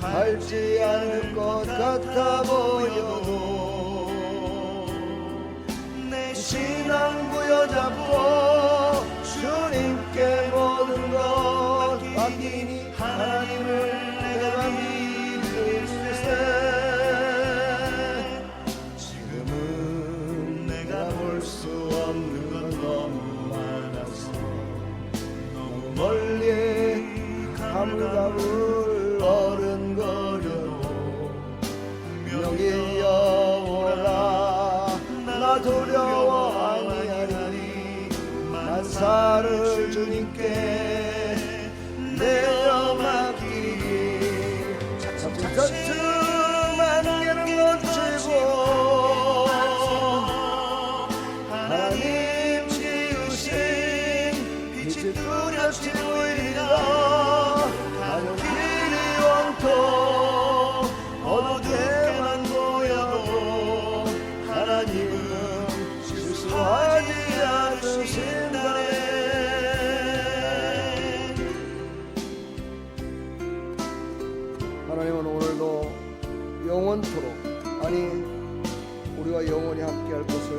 밟지 않을 것 같아 보여도 내 신앙 부여잡고 주님께 모든 것 맡기니 하나님을 내가 믿을세. 지금은 내가 볼 수 없는 건 너무 많아서 너무 멀리 가물가물 어른거려도 분명히 여호라 나 두려워 아니하리니 만사를 주님께 내어 맡기니 차츰차츰 안개는 거치고 하나님 지으신 빛이 뚜렷지우리라. 하늘길이 온통 어둡게만 보여도 하나님은 실수하지 않으신다네. 하나님은 오늘도 영원토록, 아니 우리와 영원히 함께할 것을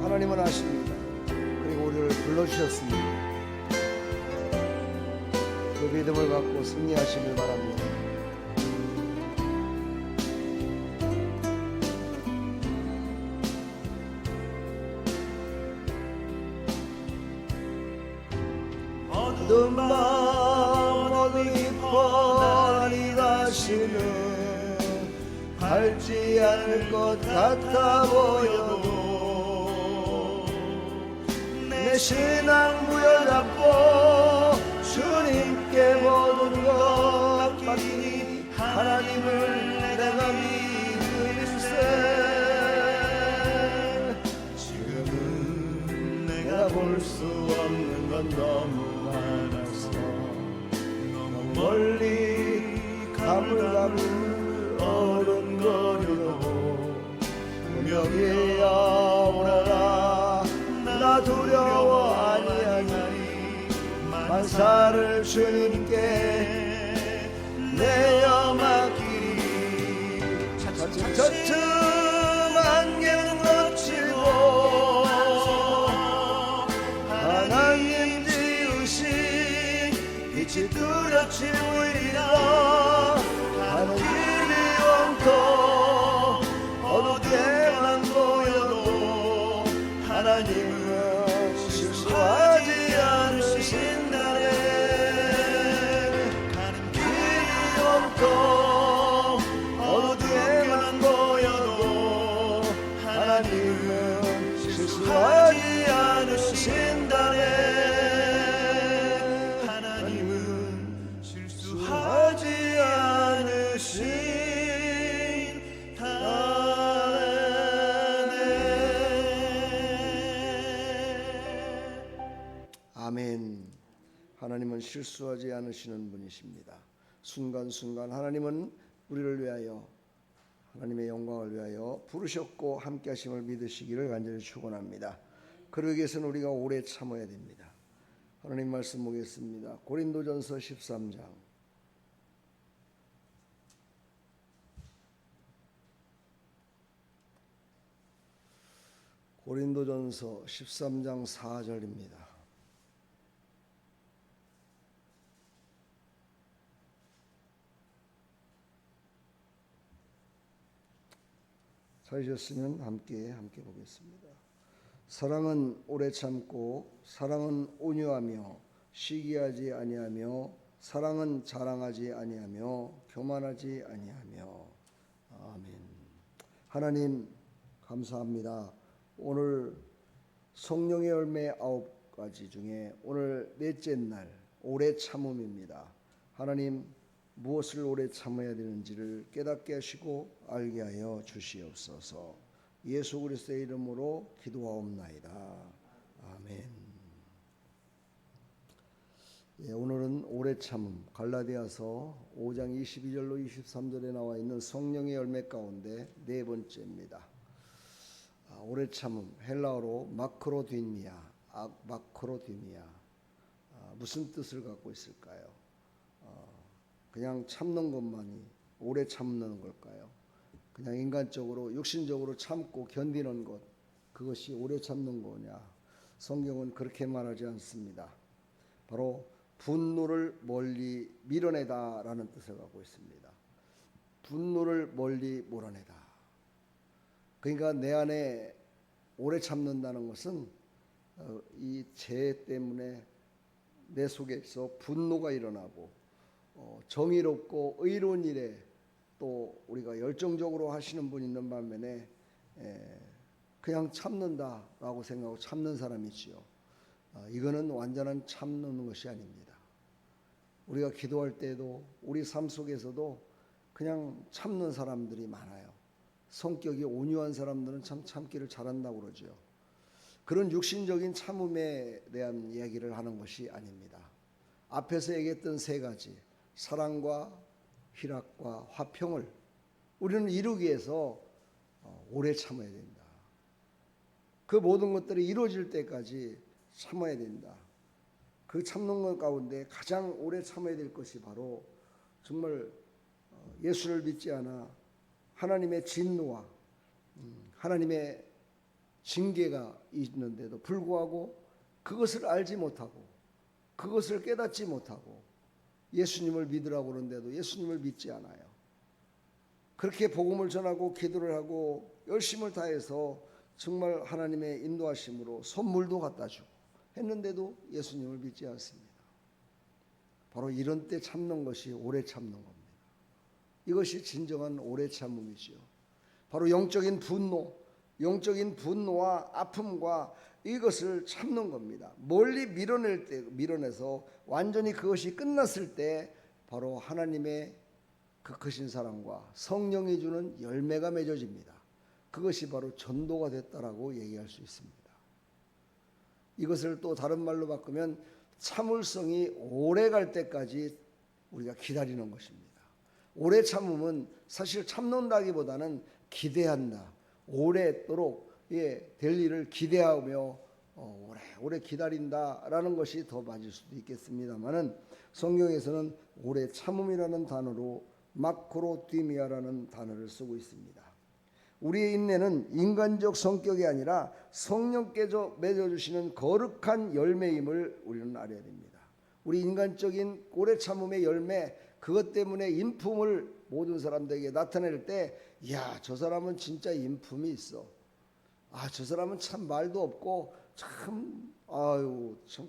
하나님은 아십니다. 그리고 우리를 불러주셨습니다. 그 믿음을 갖고 승리하시길 바랍니다. 어두운 밤 어둠이 뻔히 가시는 밟지 않을 것 같아 보여도 내 신앙 부여잡고 주님께 모든 것 맡기니 하나님을 내가 믿을세. 지금은 내가 볼 수 없는 건 너무 많아서 너무 멀리 가물가물 어른거려도 분명히 여호라 나 두려워 아니하니 만사를 주님께 내어 맡기니 차츰차츰 안개는 거치고 하나님 지으신 빛이 뚜렷지우리라. 하는 길이 온통 어둡게만 보여도 하나님은 실수하지 않으신다네. 가는 길이 온통 어둡게만 보여도 하나님은 실수하지 않으신다네. 하나님은 실수하지 아멘. 하나님은 실수하지 않으시는 분이십니다. 순간순간 하나님은 우리를 위하여, 하나님의 영광을 위하여 부르셨고 함께 하심을 믿으시기를 간절히 축원합니다. 그러기 위해서는 우리가 오래 참아야 됩니다. 하나님 말씀 보겠습니다. 고린도전서 13장 고린도전서 13장 4절입니다. 찾으셨으면 함께 보겠습니다. 사랑은 오래 참고 사랑은 온유하며 시기하지 아니하며 사랑은 자랑하지 아니하며 교만하지 아니하며. 아멘. 하나님 감사합니다. 오늘 성령의 열매 9가지 중에 오늘 넷째 날 오래 참음입니다. 하나님 무엇을 오래 참아야 되는지를 깨닫게 하시고 알게 하여 주시옵소서. 예수 그리스도의 이름으로 기도하옵나이다. 아멘. 오늘은 오래 참음, 갈라디아서 5장 22절로 23절에 나와 있는 성령의 열매 가운데 네 번째입니다. 오래 참음, 헬라어로 마크로디미아, 무슨 뜻을 갖고 있을까요? 그냥 참는 것만이 오래 참는 걸까요? 그냥 인간적으로 육신적으로 참고 견디는 것, 그것이 오래 참는 거냐? 성경은 그렇게 말하지 않습니다. 바로 분노를 멀리 밀어내다라는 뜻을 갖고 있습니다. 분노를 멀리 몰아내다. 그러니까 내 안에 오래 참는다는 것은 이 죄 때문에 내 속에서 분노가 일어나고 정의롭고 의로운 일에 또 우리가 열정적으로 하시는 분 있는 반면에 그냥 참는다라고 생각하고 참는 사람이지요. 이거는 완전한 참는 것이 아닙니다. 우리가 기도할 때도 우리 삶 속에서도 그냥 참는 사람들이 많아요. 성격이 온유한 사람들은 참 참기를 잘한다고 그러죠. 그런 육신적인 참음에 대한 이야기를 하는 것이 아닙니다. 앞에서 얘기했던 세 가지, 사랑과 희락과 화평을 우리는 이루기 위해서 오래 참아야 된다. 그 모든 것들이 이루어질 때까지 참아야 된다. 그 참는 것 가운데 가장 오래 참아야 될 것이 바로 정말 예수를 믿지 않아 하나님의 진노와 하나님의 징계가 있는데도 불구하고 그것을 알지 못하고 그것을 깨닫지 못하고 예수님을 믿으라고 그러는데도 예수님을 믿지 않아요. 그렇게 복음을 전하고 기도를 하고 열심을 다해서 정말 하나님의 인도하심으로 선물도 갖다 주고 했는데도 예수님을 믿지 않습니다. 바로 이런 때 참는 것이 오래 참는 겁니다. 이것이 진정한 오래 참음이지요. 바로 영적인 분노와 아픔과 이것을 참는 겁니다. 멀리 밀어내서 완전히 그것이 끝났을 때 바로 하나님의 그 크신 사랑과 성령이 주는 열매가 맺어집니다. 그것이 바로 전도가 됐다라고 얘기할 수 있습니다. 이것을 또 다른 말로 바꾸면 참을성이 오래 갈 때까지 우리가 기다리는 것입니다. 오래 참음은 사실 참는다기보다는 기대한다. 오래도록 될 일을 기대하며 오래 기다린다라는 것이 더 맞을 수도 있겠습니다만은 성경에서는 오래 참음이라는 단어로 마크로디미아라는 단어를 쓰고 있습니다. 우리의 인내는 인간적 성격이 아니라 성령께서 맺어주시는 거룩한 열매임을 우리는 알아야 됩니다. 우리 인간적인 오래 참음의 열매, 그것 때문에 인품을 모든 사람들에게 나타낼 때, 야, 저 사람은 진짜 인품이 있어. 아, 저 사람은 참 말도 없고 참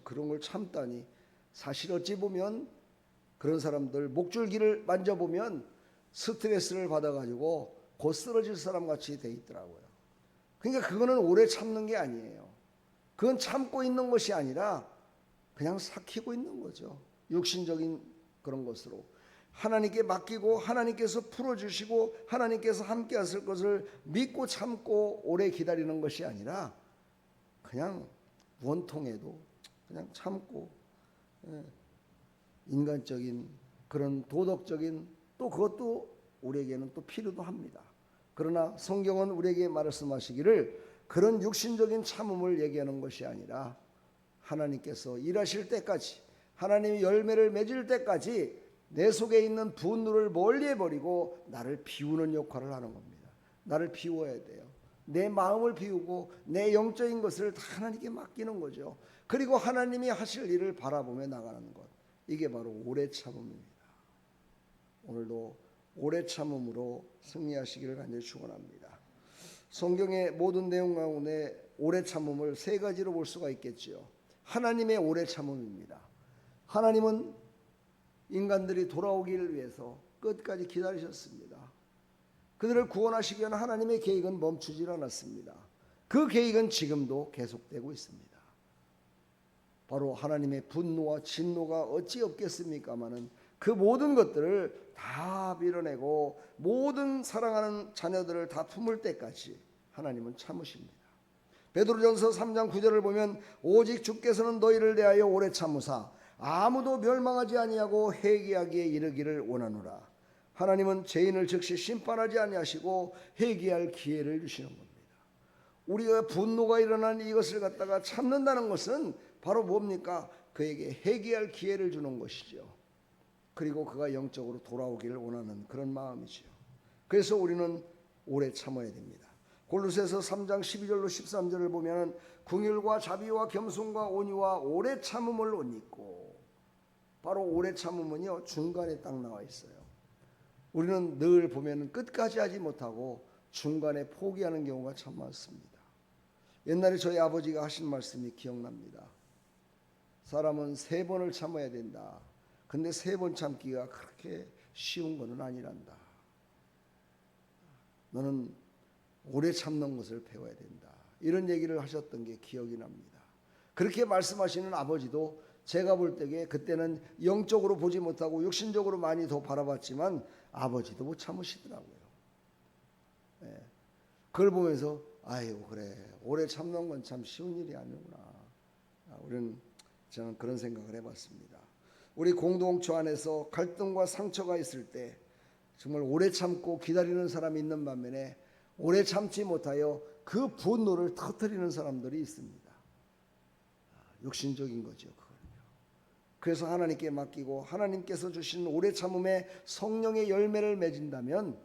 그런 걸 참다니. 사실 어찌 보면 그런 사람들 목줄기를 만져보면 스트레스를 받아가지고 곧 쓰러질 사람 같이 돼 있더라고요. 그러니까 그거는 오래 참는 게 아니에요. 그건 참고 있는 것이 아니라 그냥 삭히고 있는 거죠. 육신적인 그런 것으로. 하나님께 맡기고 하나님께서 풀어주시고 하나님께서 함께 하실 것을 믿고 참고 오래 기다리는 것이 아니라 그냥 원통해도 그냥 참고 인간적인 그런 도덕적인 또 그것도 우리에게는 또 필요도 합니다. 그러나 성경은 우리에게 말씀하시기를 그런 육신적인 참음을 얘기하는 것이 아니라 하나님께서 일하실 때까지 하나님이 열매를 맺을 때까지 내 속에 있는 분노를 멀리해버리고 나를 비우는 역할을 하는 겁니다. 나를 비워야 돼요. 내 마음을 비우고 내 영적인 것을 다 하나님께 맡기는 거죠. 그리고 하나님이 하실 일을 바라보며 나가는 것, 이게 바로 오래 참음입니다. 오늘도 오래 참음으로 승리하시기를 간절히 축원합니다. 성경의 모든 내용 가운데 오래 참음을 세 가지로 볼 수가 있겠지요. 하나님의 오래 참음입니다. 하나님은 인간들이 돌아오기를 위해서 끝까지 기다리셨습니다. 그들을 구원하시기 위한 하나님의 계획은 멈추질 않았습니다. 그 계획은 지금도 계속되고 있습니다. 바로 하나님의 분노와 진노가 어찌 없겠습니까마는 그 모든 것들을 다 밀어내고 모든 사랑하는 자녀들을 다 품을 때까지 하나님은 참으십니다. 베드로전서 3장 9절을 보면 오직 주께서는 너희를 대하여 오래 참으사 아무도 멸망하지 아니하고 회개하기에 이르기를 원하노라. 하나님은 죄인을 즉시 심판하지 아니하시고 회개할 기회를 주시는 겁니다. 우리가 분노가 일어난 이것을 갖다가 참는다는 것은 바로 뭡니까? 그에게 회개할 기회를 주는 것이죠. 그리고 그가 영적으로 돌아오기를 원하는 그런 마음이지요. 그래서 우리는 오래 참아야 됩니다. 골로새서 3장 12절로 13절을 보면 긍휼과 자비와 겸손과 온유와 오래 참음을 옷 입고, 바로 오래 참음은요 중간에 딱 나와 있어요. 우리는 늘 보면 끝까지 하지 못하고 중간에 포기하는 경우가 참 많습니다. 옛날에 저희 아버지가 하신 말씀이 기억납니다. 사람은 3번을 참아야 된다. 근데 3번 참기가 그렇게 쉬운 것은 아니란다. 너는 오래 참는 것을 배워야 된다. 이런 얘기를 하셨던 게 기억이 납니다. 그렇게 말씀하시는 아버지도 제가 볼 때에 그때는 영적으로 보지 못하고 육신적으로 많이 더 바라봤지만 아버지도 못 참으시더라고요. 네. 그걸 보면서 아이고 그래, 오래 참는 건 참 쉬운 일이 아니구나. 저는 그런 생각을 해봤습니다. 우리 공동체 안에서 갈등과 상처가 있을 때 정말 오래 참고 기다리는 사람이 있는 반면에 오래 참지 못하여 그 분노를 터뜨리는 사람들이 있습니다. 육신적인 거죠. 그거는요. 그래서 하나님께 맡기고 하나님께서 주신 오래 참음에 성령의 열매를 맺은다면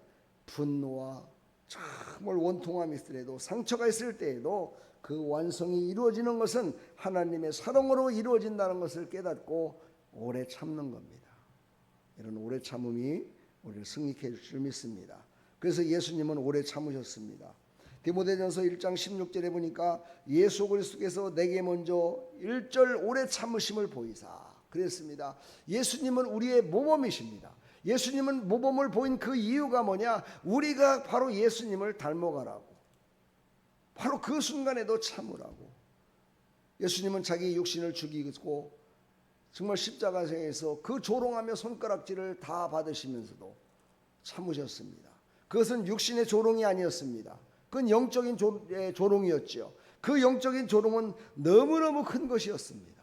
분노와 정말 원통함이 있으려도 상처가 있을 때에도 그 완성이 이루어지는 것은 하나님의 사랑으로 이루어진다는 것을 깨닫고 오래 참는 겁니다. 이런 오래 참음이 우리를 승리케 해줄 줄 믿습니다. 그래서 예수님은 오래 참으셨습니다. 디모데전서 1장 16절에 보니까 예수 그리스도께서 내게 먼저 1절 오래 참으심을 보이사 그랬습니다. 예수님은 우리의 모범이십니다. 예수님은 모범을 보인 그 이유가 뭐냐? 우리가 바로 예수님을 닮아가라고, 바로 그 순간에도 참으라고. 예수님은 자기 육신을 죽이고 정말 십자가에서 그 조롱하며 손가락질을 다 받으시면서도 참으셨습니다. 그것은 육신의 조롱이 아니었습니다. 그건 영적인 조롱이었죠. 그 영적인 조롱은 너무너무 큰 것이었습니다.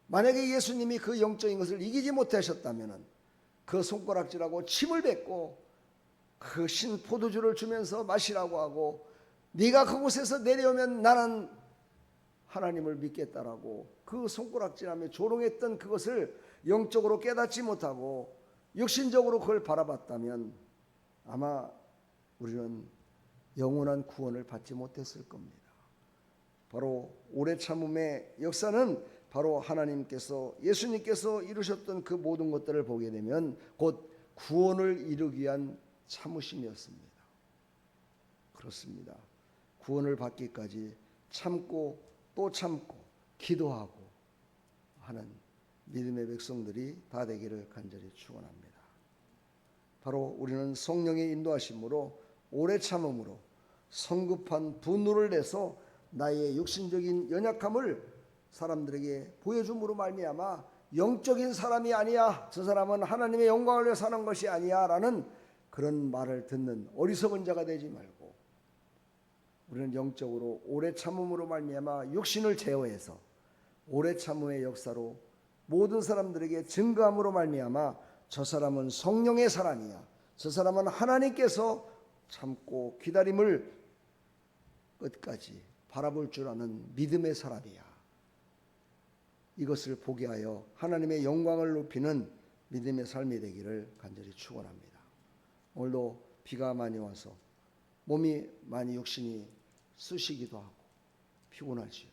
만약에 예수님이 그 영적인 것을 이기지 못하셨다면 그 손가락질하고 침을 뱉고 그 신 포도주를 주면서 마시라고 하고 네가 그곳에서 내려오면 나는 하나님을 믿겠다라고 그 손가락질하며 조롱했던 그것을 영적으로 깨닫지 못하고 육신적으로 그걸 바라봤다면 아마 우리는 영원한 구원을 받지 못했을 겁니다. 바로 오래 참음의 역사는 바로 하나님께서 예수님께서 이루셨던 그 모든 것들을 보게 되면 곧 구원을 이루기 위한 참으심이었습니다. 그렇습니다. 구원을 받기까지 참고 또 참고 기도하고 하는 믿음의 백성들이 다 되기를 간절히 축원합니다. 바로 우리는 성령의 인도하심으로 오래 참음으로 성급한 분노를 내서 나의 육신적인 연약함을 사람들에게 보여줌으로 말미암아 영적인 사람이 아니야, 저 사람은 하나님의 영광을 위해 사는 것이 아니야 라는 그런 말을 듣는 어리석은 자가 되지 말고 우리는 영적으로 오래 참음으로 말미암아 육신을 제어해서 오래 참음의 역사로 모든 사람들에게 증거함으로 말미암아 저 사람은 성령의 사람이야, 저 사람은 하나님께서 참고 기다림을 끝까지 바라볼 줄 아는 믿음의 사람이야, 이것을 보게 하여 하나님의 영광을 높이는 믿음의 삶이 되기를 간절히 축원합니다. 오늘도 비가 많이 와서 몸이 많이 육신이 쑤시기도 하고 피곤하지요.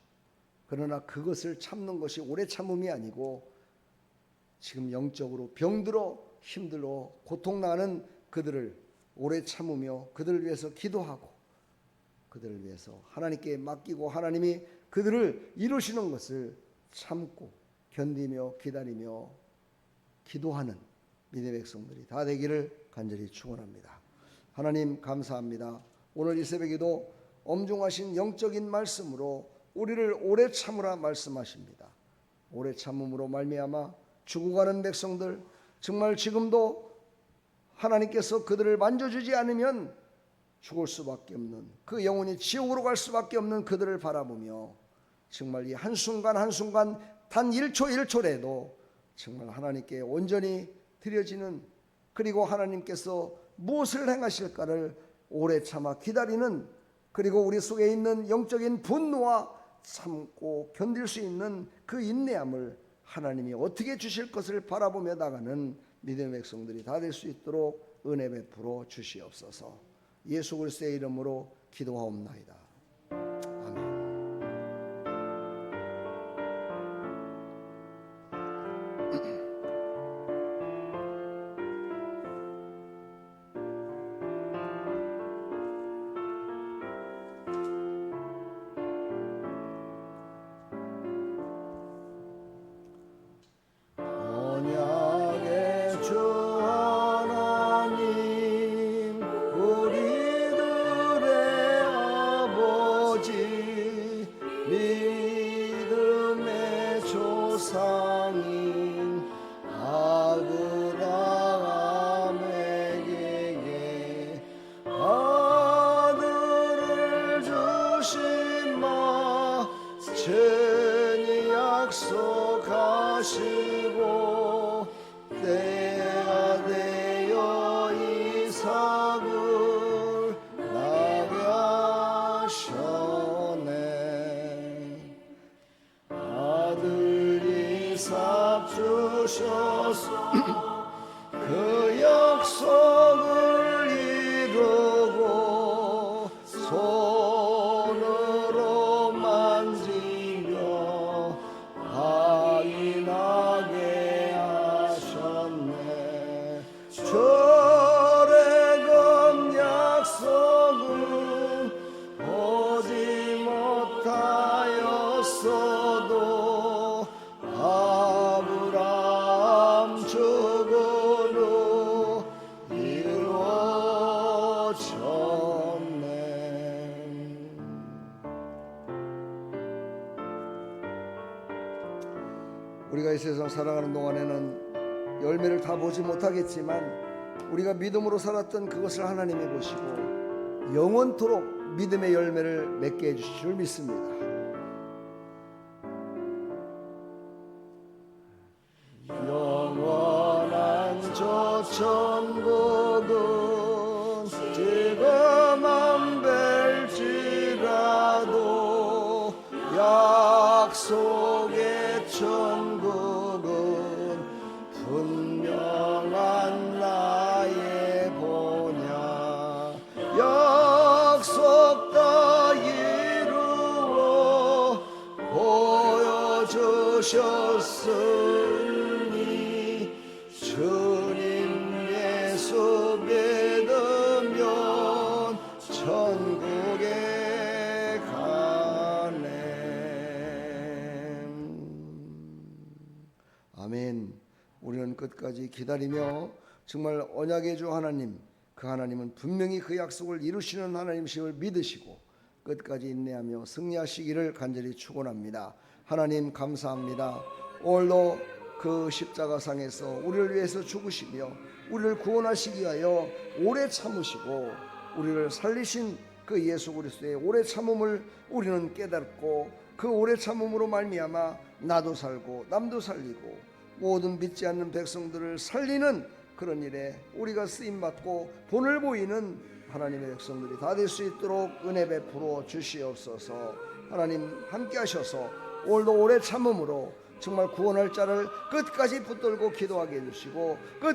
그러나 그것을 참는 것이 오래 참음이 아니고 지금 영적으로 병들어 힘들어 고통나는 그들을 오래 참으며 그들을 위해서 기도하고 그들을 위해서 하나님께 맡기고 하나님이 그들을 이루시는 것을 참고 견디며 기다리며 기도하는 믿음의 백성들이 다 되기를 간절히 축원합니다. 하나님 감사합니다. 오늘 이 새벽에도 엄중하신 영적인 말씀으로 우리를 오래 참으라 말씀하십니다. 오래 참음으로 말미암아 죽어가는 백성들, 정말 지금도 하나님께서 그들을 만져주지 않으면 죽을 수밖에 없는, 그 영혼이 지옥으로 갈 수밖에 없는 그들을 바라보며 정말 이 한순간 한순간 단 1초 1초라도 정말 하나님께 온전히 드려지는, 그리고 하나님께서 무엇을 행하실까를 오래 참아 기다리는, 그리고 우리 속에 있는 영적인 분노와 참고 견딜 수 있는 그 인내함을 하나님이 어떻게 주실 것을 바라보며 나가는 믿음의 백성들이 다 될 수 있도록 은혜 베풀어 주시옵소서. 예수 그리스도의 이름으로 기도하옵나이다. 아멘. 언약의 주 하나님 우리들의 아버지 믿음의 조상인 아브라함에게 아들을 주신 마 전이 약속하시고 때가 되어 이삭을 낳게 하셨네. 아들 이삭 주셔서 그 약속을 이루고 손으로 만지며 확인하게 하셨네. 절대금 약속은 보지 못하였어도 아브라함 죽은 후 이루어졌네. 우리가 이 세상 살아가는 동안에는 열매를 다 보지 못하겠지만 우리가 믿음으로 살았던 그것을 하나님이 보시고 영원토록 믿음의 열매를 맺게 해주실 줄 믿습니다. 영원한 저 천국은 지금 안 뵐지라도 약속의 천국은 분명한 나의 보냐. 약속 다 이루어 보여주셨으니 주님 예수 믿으면 천국에 가네. 아멘. 우리는 끝까지 기다리며 정말 언약의 주 하나님, 그 하나님은 분명히 그 약속을 이루시는 하나님이심을 믿으시고 끝까지 인내하며 승리하시기를 간절히 축원합니다. 하나님 감사합니다. 오늘도 그 십자가상에서 우리를 위해서 죽으시며 우리를 구원하시기 위하여 오래 참으시고 우리를 살리신 그 예수 그리스도의 오래 참음을 우리는 깨닫고 그 오래 참음으로 말미암아 나도 살고 남도 살리고 모든 믿지 않는 백성들을 살리는 그런 일에 우리가 쓰임받고 본을 보이는 하나님의 백성들이 다 될 수 있도록 은혜 베풀어 주시옵소서. 하나님 함께 하셔서 오늘도 오래 참음으로 정말 구원할 자를 끝까지 붙들고 기도하게 해주시고 끝